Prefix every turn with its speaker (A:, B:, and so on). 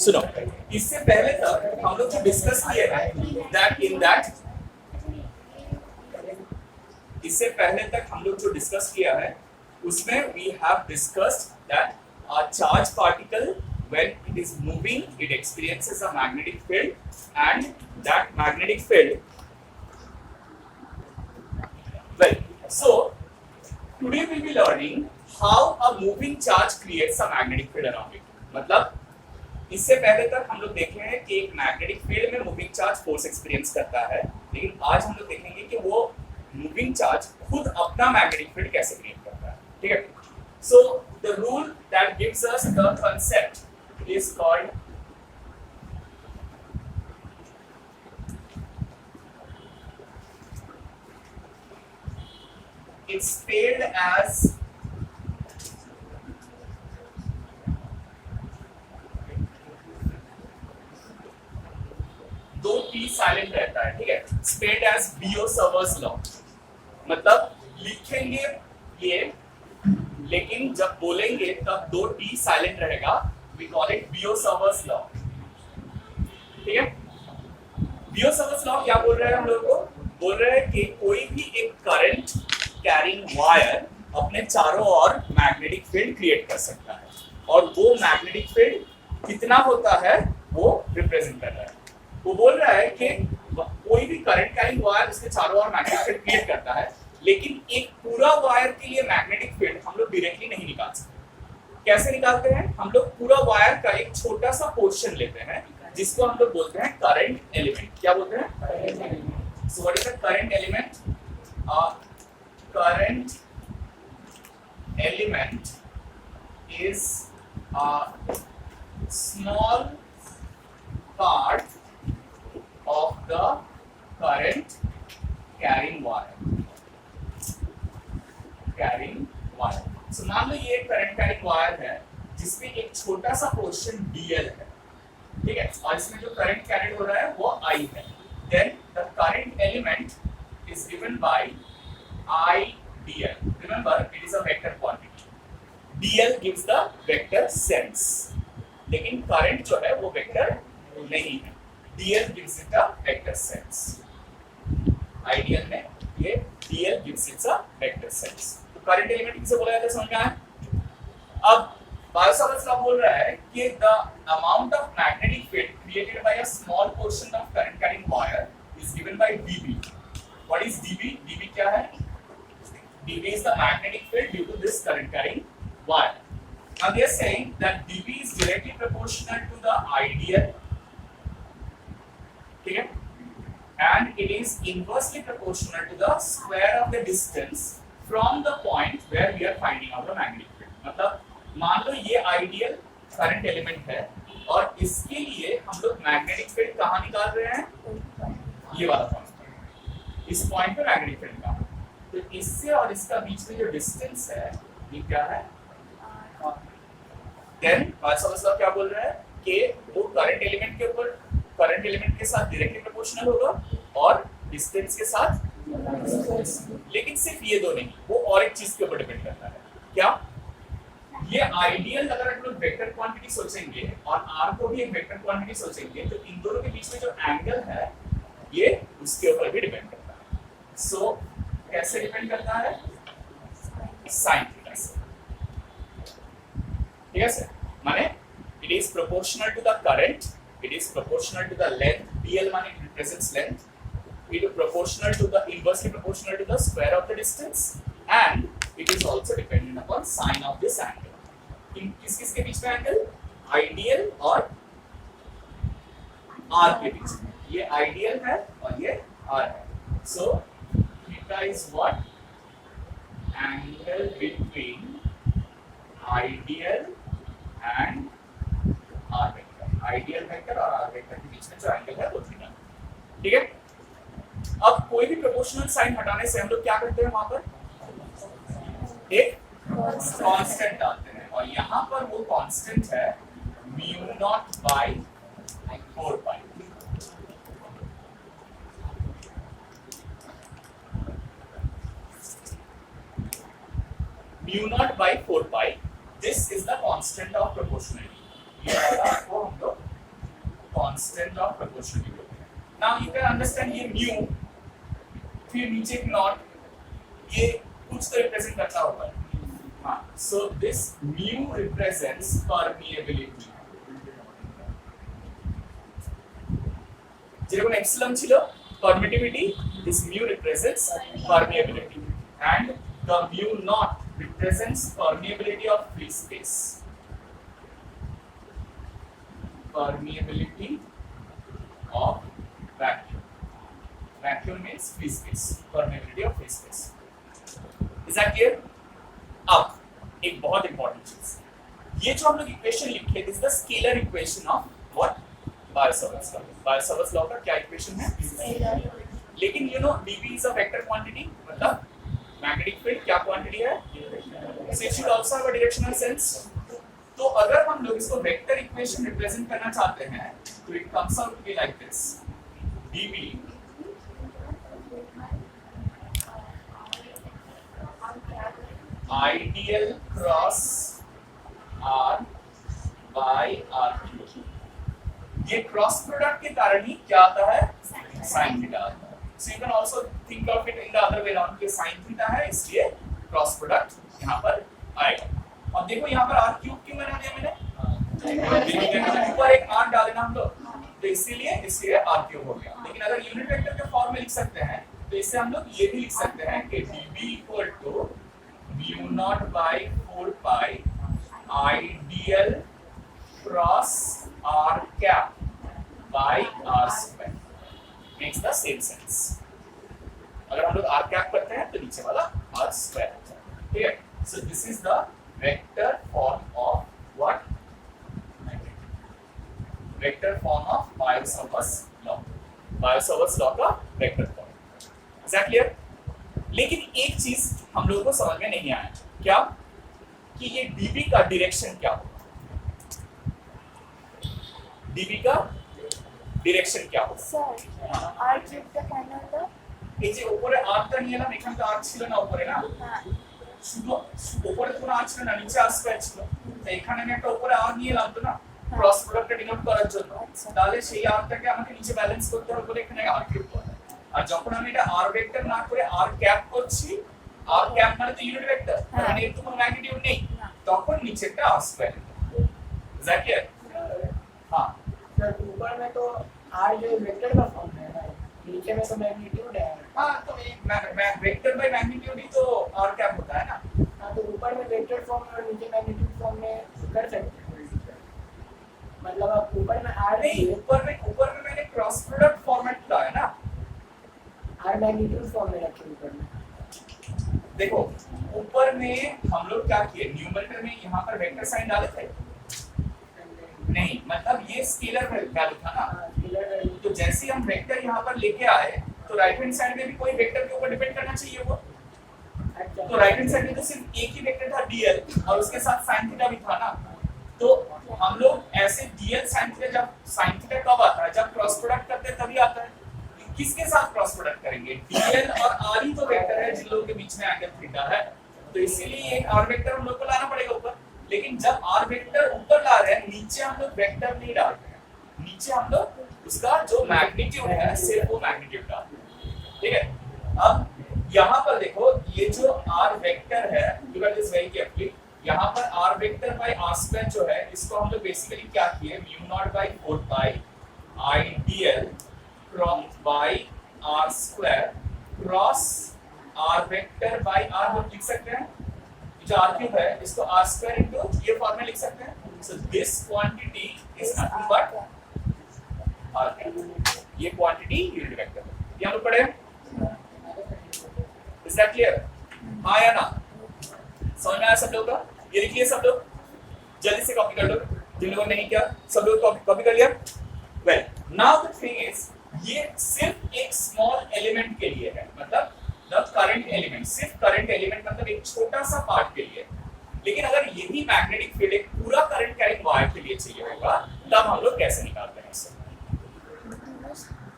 A: सुनो, इससे पहले तक हम लोग जो डिस्कस किए हैं इससे पहले तक हम लोग जो डिस्कस किया है उसमें we have discussed that a charged particle when it is moving it experiences a magnetic field and that magnetic field so today we will be learning how a moving charge creates a magnetic field around it. मतलब इससे पहले तक हम लोग देखे हैं कि एक मैग्नेटिक फील्ड में मूविंग चार्ज फोर्स एक्सपीरियंस करता है, लेकिन आज हम लोग देखेंगे कि वो मूविंग चार्ज खुद अपना मैग्नेटिक फील्ड कैसे क्रिएट करता है. ठीक है. So the rule that gives us the concept is called it's spelled as दो टी साइलेंट रहता है. ठीक है. स्पेल्ड एज बियोसवर्स लॉ. मतलब लिखेंगे ये, लेकिन जब बोलेंगे तब दो टी साइलेंट रहेगा. वी कॉल इट बियोसवर्स लॉ. ठीक है. बियोसवर्स लॉ क्या बोल रहे हैं हम लोग को? बोल रहे हैं कि कोई भी एक करंट कैरिंग वायर अपने चारों ओर मैग्नेटिक फील्ड क्रिएट कर सकता है, और वो मैग्नेटिक फील्ड कितना होता है वो रिप्रेजेंट कर रहा है. वो बोल रहा है कि कोई भी करंट कैरिंग वायर उसके चारों ओर मैग्नेटिक फील्ड क्रिएट करता है, लेकिन एक पूरा वायर के लिए मैग्नेटिक फील्ड हम लोग डायरेक्टली नहीं निकाल सकते. कैसे निकालते हैं? हम लोग पूरा वायर का एक छोटा सा पोर्शन लेते हैं जिसको हम लोग बोलते हैं करंट एलिमेंट. क्या बोलते हैं? So what is the current element? Current element is a small part of the current carrying wire. So मान लो ये करंट कैरिंग वायर है जिसमें एक छोटा सा पोर्शन dl है. ठीक है. और इसमें जो करंट कैरिड हो रहा है वो I है. Then the current element is given by I dl. Remember it is a vector quantity. dl gives the vector sense. लेकिन करंट जो है वो वेक्टर नहीं है. dl gives it a vector sense. Ideal में ये dl gives it a vector sense. तो current element किसे बोला जाता है समझ में आया? अब बायोसावर्स लॉ बोल रहा है कि the amount of magnetic field created by a small portion of current carrying wire is given by dB. What is dB? dB क्या है? dB is the magnetic field due to this current carrying wire. Now they are saying that dB is directly proportional to the ideal. ठीक है. And it is inversely proportional to the square of the distance from the point where we are finding out the magnetic field. मतलब मान लो ये ideal current element है और इसके लिए हम लोग मैग्नेटिक फील्ड कहाँ निकाल रहे हैं? ये वाला पॉइंट. इस पॉइंट पे मैग्नेटिक फील्ड का. तो इससे और इसका बीच में जो डिस्टेंस है ये क्या है? देन बायोसावर्स लॉ क्या बोल रहा है कि वो करंट एलिमेंट के ऊपर करंट एलिमेंट के साथ डायरेक्टली प्रोपोर्शनल होगा और डिस्टेंस के साथ. लेकिन सिर्फ ये दो नहीं, वो और एक चीज के ऊपर डिपेंड करता है. क्या? ये आइडियल अगर हम लोग वेक्टर क्वांटिटी सोचेंगे और r को भी एक वेक्टर क्वांटिटी सोचेंगे तो इन दोनों के बीच में जो एंगल है ये उसके ऊपर भी डिपेंड करता है. सो कैसे डिपेंड करता है? साइन थीटा से. ठीक है सर. माने it is proportional to the current. It is proportional to the length. dl means it represents length. It is proportional to the inversely proportional to the square of the distance, and it is also dependent upon sine of this angle. इन किस-किसके बीच में angle? Ideal और r के बीच में. ये ideal है और ये r है. So theta is what? Angle between ideal and r vector. Ideal vector और आर वेक्टर के बीच में जो एंगल है वो थीटा. ठीक है. अब कोई भी प्रोपोर्शनल साइन हटाने से हम लोग क्या करते हैं? वहां पर एक कांस्टेंट डालते हैं और यहाँ पर वो कांस्टेंट है mu naught by 4 pi. Mu naught by 4 pi. This is the constant of proportionality. ये वाला को हम लोग constant of proportionality. Now you can understand ये म्यू फिर नीचे एक नॉट, ये कुछ तो रिप्रेजेंट करता होगा। हाँ, so this mu represents permeability. যেরকম এপসিলন ছিল permittivity, this mu represents permeability, and the mu naught represents permeability of free space. Permeability of vacuum. Vacuum means free space. Permeability of free space. Is that clear? अब एक बहुत important चीज, ये जो हम लोग इक्वेशन लिखे, this the scalar equation of what? Bio-Savart's law. Bio-Savart's law का क्या इक्वेशन है? लेकिन you know dv is a vector quantity, मतलब मैग्नेटिक फील्ड क्या क्वांटिटी है? So it should also have a directional sense. तो अगर हम लोग इसको वेक्टर इक्वेशन रिप्रेजेंट करना चाहते हैं तो it comes out to be like this, dv ideal cross r by r cube। ये क्रॉस प्रोडक्ट के कारण ही क्या आता है? sin थीटा आता है। So you can also think of it in the other way around कि sin थीटा है इसलिए क्रॉस प्रोडक्ट यहाँ पर आएगा। अब देखो यहाँ पर r क्यूब क्यों बना दिया मैंने? ऊपर एक r डाले ना हम लोग, तो इसीलिए r क्यूब हो गया। लेकिन अगर यूनिट वेक्टर के फॉर्म में लिख सकते हैं तो इससे हम लोग ये भी लिख सकते हैं कि dv equal to mu naught by 4 pi ideal cross r cap by r square makes the same sense। अगर हम लोग r cap करते हैं तो नीचे वाला r square आता है, ठीक है? So this is the vector form of what? Vector form of Biot-Savart's law। Biot-Savart's law का vector form। Is that clear? लेकिन एक चीज हम लोगों को समझ में नहीं आया, क्या? कि ये dv का डायरेक्शन क्या होगा? dv का डायरेक्शन क्या होगा?
B: স্যার আর কিউবটা কেন হলো?
A: এই যে উপরে rটা নিয়ে এলাম, এখানে তো r ছিল না উপরে, না
B: হ্যাঁ
A: শুধু উপরে কোনো r ছিল না, নিচে r স্কয়ার ছিল। তো এখানে আমি একটা উপরে r নিয়ে এলাম তো না, ক্রস প্রোডাক্টটা ডিনোট করার জন্য। তাহলে সেই rটাকে আমাকে নিচে ব্যালেন্স করতে হবে বলে এখানে r কিউব করা। আর যখন আমি এটা r ভেক্টর না করে r ক্যাপ করছি, r ক্যাপ মানে তো ইউনিট ভেক্টর, মানে এর তো কোনো ম্যাগনিটিউড নেই, তখন নিচেরটা r square. Is that clear? हां
C: सर ऊपर में तो r जो वेक्टर का फॉर्म है ना, नीचे में तो मैग्नीट्यूड है।
A: हां, तो एक वेक्टर बाय मैग्नीट्यूड ही तो r कैप होता है ना।
C: हां, तो ऊपर में वेक्टर फॉर्म और नीचे मैग्नीट्यूड फॉर्म में कर सकते हैं। मतलब आप ऊपर में r
A: नहीं, ऊपर में मैंने क्रॉस प्रोडक्ट फॉर्मेट लाया ना,
C: r मैग्नीट्यूड फॉर्म में रखे ऊपर में।
A: देखो ऊपर में हम लोग क्या किए, न्यूमरेटर में यहाँ पर वेक्टर साइन डाले थे नहीं, मतलब ये स्केलर वैल्यू था ना। तो जैसे ही हम वेक्टर यहाँ पर लेके आए तो राइट हैंड साइड में भी कोई वेक्टर के ऊपर डिपेंड करना चाहिए वो। तो राइट हैंड साइड में तो सिर्फ एक ही वेक्टर था dl और उसके साथ sin थीटा भी था ना। तो हम लोग ऐसे dl sin थीटा, जब sin थीटा कब आता है? जब क्रॉस प्रोडक्ट करते हैं तभी आता है। किसके साथ क्रॉस प्रोडक्ट करेंगे? dl और r ही तो वेक्टर है जिन लोगों के बीच में एंगल थीटा है, तो इसीलिए एक r वेक्टर हम लोग को लाना पड़ेगा ऊपर। लेकिन जब r वेक्टर ऊपर ला रहे हैं, नीचे हम लोग वेक्टर नहीं डाल रहे हैं, नीचे हम लोग उसका जो मैग्नीट्यूड है सिर्फ वो मैग्नीट्यूड डाल रहे हैं, ठीक है? अब यहाँ पर देखो ये जो r वेक्टर है, look at this very carefully, यहाँ पर r vector by r square जो है, इसको हम लोग बेसिकली क्या किए, mu naught by 4 pi ideal cross bye r square cross r vector by r हम लिख सकते हैं। जो r क्यूब है इसको r स्क्वायर इनटू ये फॉर्म में लिख सकते हैं। So this quantity is nothing but r cube. ये क्वांटिटी यूनिट वेक्टर है। यहाँ पर पढ़े? Is that clear? हाँ या ना? समझ में आया सब लोगों का? ये लिख लिए सब लोग? जल्दी से कॉपी कर लो जिन लोगों ने नहीं किया। सब लोग कॉपी कर लिया? Well now the thing is, ये सिर्फ एक स्मॉल एलिमेंट के लिए है, मतलब द करंट एलिमेंट, सिर्फ करंट एलिमेंट मतलब एक छोटा सा पार्ट के लिए। लेकिन अगर यही मैग्नेटिक फील्ड एक पूरा करंट कैरिंग वायर के लिए चाहिए होगा, तब हम लोग कैसे निकालेंगे?